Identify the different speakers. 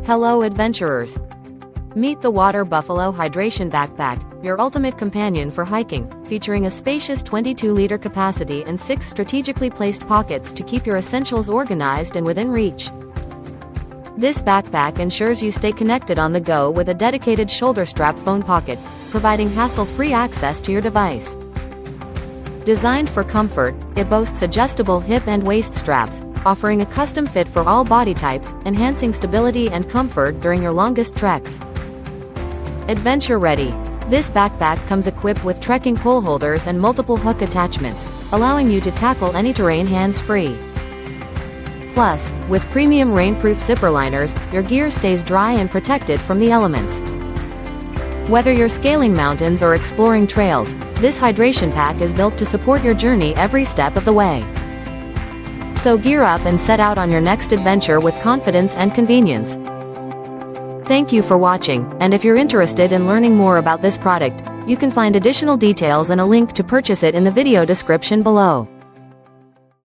Speaker 1: Hello adventurers! Meet the Water Buffalo Hydration Backpack, your ultimate companion for hiking, featuring a spacious 22-liter capacity and 6 strategically placed pockets to keep your essentials organized and within reach. This backpack ensures you stay connected on the go with a dedicated shoulder strap phone pocket, providing hassle-free access to your device. Designed for comfort, it boasts adjustable hip and waist straps, offering a custom fit for all body types, enhancing stability and comfort during your longest treks. Adventure ready. This backpack comes equipped with trekking pole holders and multiple hook attachments, allowing you to tackle any terrain hands-free. Plus, with premium rainproof zipper liners, your gear stays dry and protected from the elements. Whether you're scaling mountains or exploring trails, this hydration pack is built to support your journey every step of the way. So gear up and set out on your next adventure with confidence and convenience. Thank you for watching, and if you're interested in learning more about this product, you can find additional details and a link to purchase it in the video description below.